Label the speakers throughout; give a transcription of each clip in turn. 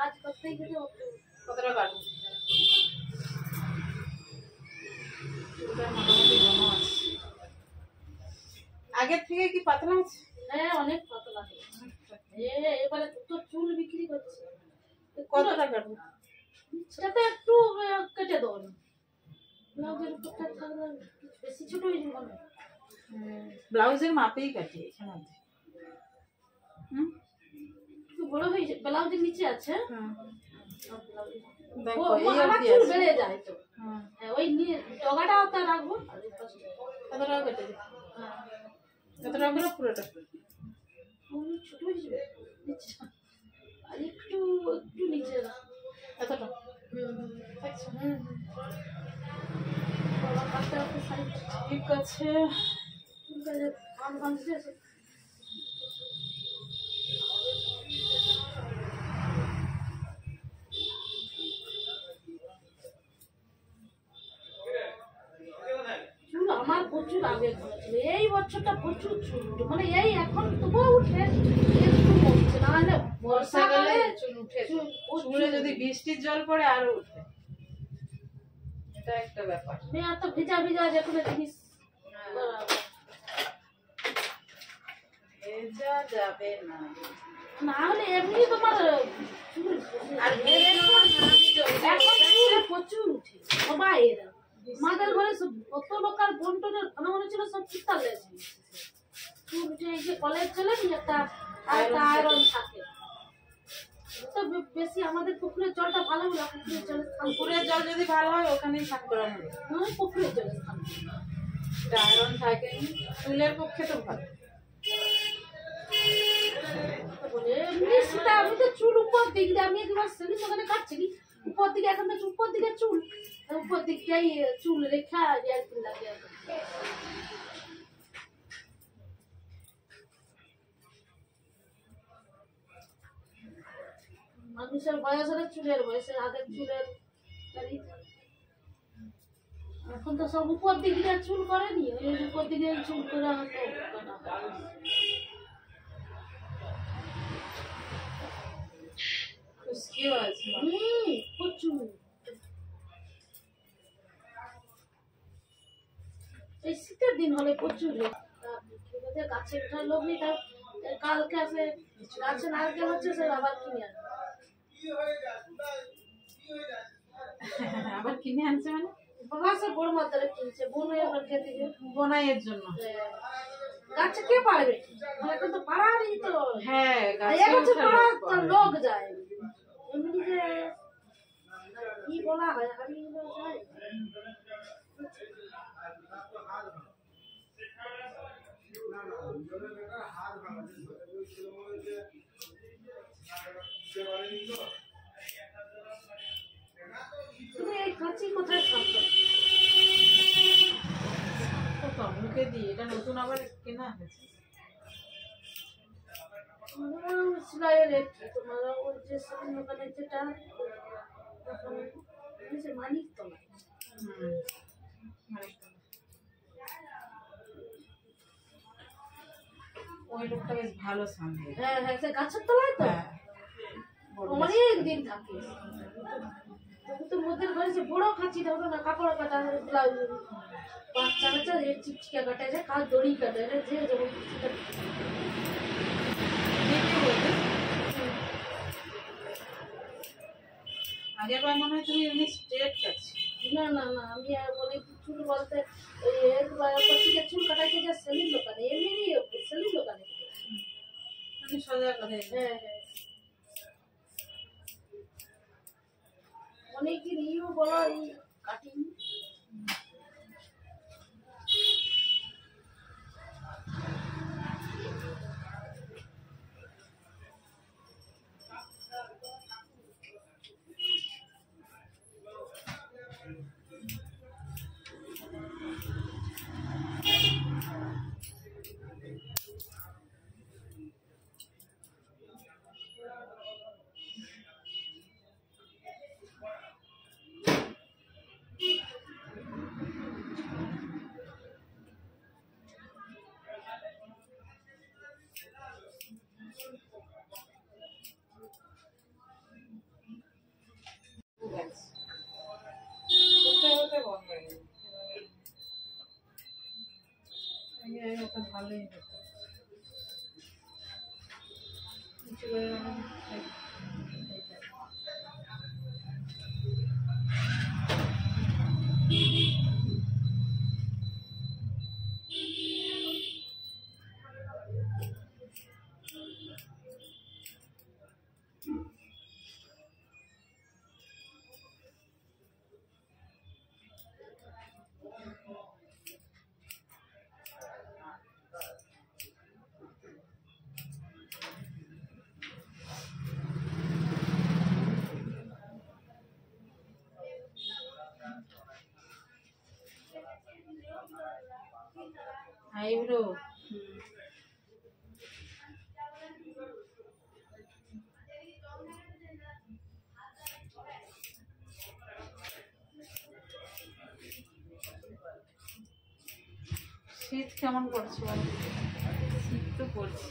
Speaker 1: কাজ করতেই গেলে
Speaker 2: কতটা কাটবো? চুলটা মোটামুটি ঘন আছে। আগের থেকে কি পাতলা আছে?
Speaker 1: হ্যাঁ অনেক পাতলা এবারে তো চুল বিক্রি করছে।
Speaker 2: কতটা কাটবো?
Speaker 1: সেটা একটু কেটে দেবো না, ব্লাউজের উপরটা থাকলে বেশি ছোট হয়ে যাবে।
Speaker 2: ব্লাউজের মাপেই কাটি এখানে আছে।
Speaker 1: একটু বড় হয়ে যায়, ব্লাউজের নিচে আছে।
Speaker 2: দেখো এই
Speaker 1: আমার
Speaker 2: অবধি
Speaker 1: চুল
Speaker 2: আছে।
Speaker 1: বেড়ে যায় তো। ওই ডগাটা ওটা রাখবো।
Speaker 2: কতটা কেটে দিই? কতটা করে পুরোটা?
Speaker 1: ছোট হয়ে যাবে নিচেটা। আর একটু একটু নিচে
Speaker 2: এতটা?
Speaker 1: আচ্ছা
Speaker 2: ঠিক আছে।
Speaker 1: চুল আমার প্রচুর আগে ছিল, এই বছরটা প্রচুর চুল উঠে, মানে এই এখন তবুও উঠে, একটু কমছে, না হলে বর্ষাকালে
Speaker 2: চুল উঠে। চুলে যদি বৃষ্টির জল পড়ে আরো উঠে, এটা একটা ব্যাপার।
Speaker 1: এত ভিজা ভিজা যে কোনো জিনিস
Speaker 2: ভেজা যাবে না,
Speaker 1: না হলে এমনি তোমার চুল
Speaker 2: আর
Speaker 1: এখন চুল প্রচুর উঠে সবাই এরা। আমাদের ঘরে কত লোকার বন্টনের ঘন ঘন ছিল, সব চিন্তা লেগেছে চুল উঠে। এই যে কলেজ চলে নি একটা আয়রন থাকে, তো বেশি আমাদের পুকুরের জলটা ভালো হলো। পুকুরের জলে
Speaker 2: পুকুরের জল যদি ভালো হয় ওখানেই স্নান করা হবে।
Speaker 1: পুকুরের জলে স্নান
Speaker 2: আয়রন থাকে, চুলের পক্ষে তো ভালো।
Speaker 1: এমনি সেটা আমি তো চুল উপর দিক দিয়ে, আমি একবার সেলিস ওখানে কাটছি উপর দিকে, এখন তো উপর দিকে চুল, উপর দিকটাই চুল রেখা একদিন লাগে। মানুষের বয়স হলে চুলের বয়সে, আগের চুলের এখন তো সব উপর দিকে চুল করেনি, ওই উপর দিকে চুল করে হতো। প্রচুর এই শীতের দিন হলে প্রচুর গাছে ওঠার লোক নেই, তার কালকে আসে গাছে নারকেল হচ্ছে, সে আবার কিনে আনে।
Speaker 2: আবার কিনে আনছে মানে
Speaker 1: বাবা সে বড় মাত্রায় কিনছে, খেতে
Speaker 2: বোনাইয়ের জন্য।
Speaker 1: গাছে কে পারবে, এখন তো পাড়ারই তো।
Speaker 2: হ্যাঁ
Speaker 1: লোক যায় এমনি যে কি বলা হয়, আমি যায় তুমি এই কাঁচি কোথায় ছাড়তো?
Speaker 2: মুখে দিই, এটা নতুন আবার কেনা হয়েছে।
Speaker 1: সেলাইয়ের রেট তোমার ওই যে দোকানে যেটা মানিক তো না,
Speaker 2: ওই লোকটা বেশ ভালো সামনে।
Speaker 1: হ্যাঁ হ্যাঁ, সে গাছের তলায় তো অনেক দিন থাকে। তো মোদের ঘরে যে বড় খাঁচি ধরো না, কাপড় কাটা ব্লাউজ বাচ্চা বাচ্চা চিকচিকা কাটে যায়, কাজ দড়ি কাটে যায়, যে যেমন
Speaker 2: আগের বার মনে হয় তুমি এমনি স্ট্রেট কাটছি।
Speaker 1: না না না, আমি অনেক চুল বলতে চুল কাটাইতে যা সেলুন দোকানে, এমনি সেলুন দোকানে
Speaker 2: আমি সোজা করে।
Speaker 1: হ্যাঁ হ্যাঁ, অনেকদিন ইও বলা কাটিং।
Speaker 2: ভালোই হতো। কিছু করে আইব্রো শীত কেমন পড়ছে বলো? শীত তো পড়ছে।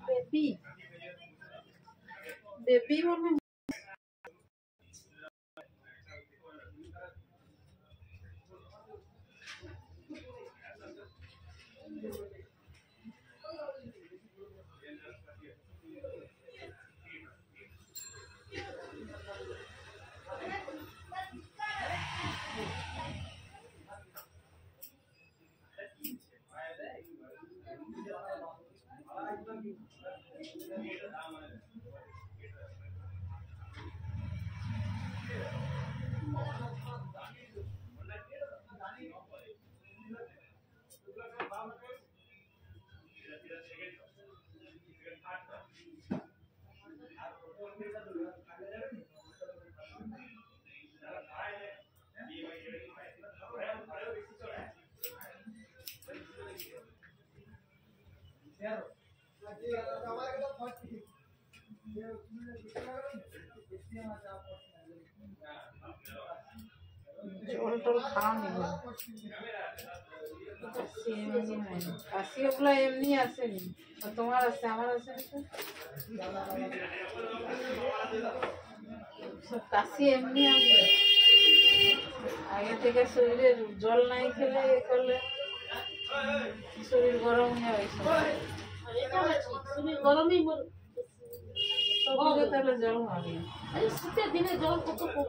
Speaker 2: বেবি বেবি মনে হয়। জল টল খাওয়ানি কাশি ওগুলো এমনি আসেনি, তোমার আসছে আমার আসেনি তো। সব কাশি এমনি আসবে, আগে থেকে শরীরে জল নাই খেলে এ করলে শরীর গরম হয়ে যায়।
Speaker 1: শরীর গরমই
Speaker 2: তাহলে জল হবে।
Speaker 1: শীতের দিনে জল কত কম।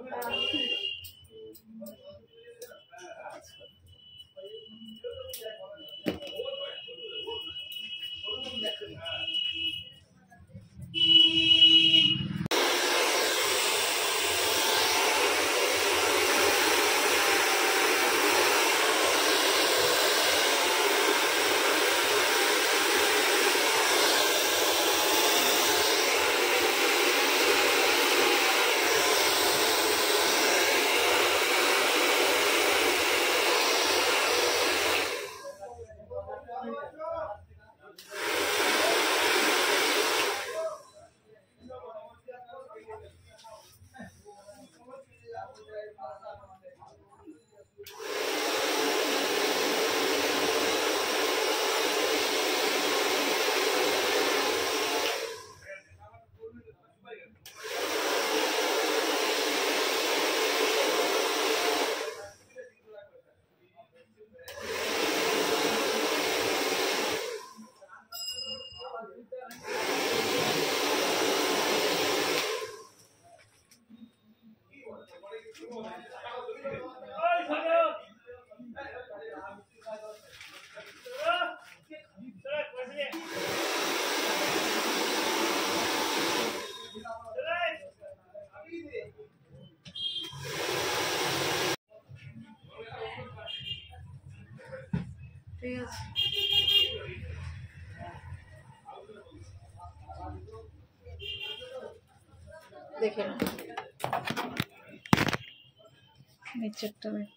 Speaker 2: কেটে গেছে। দেখে না নিচেরটা দেখ।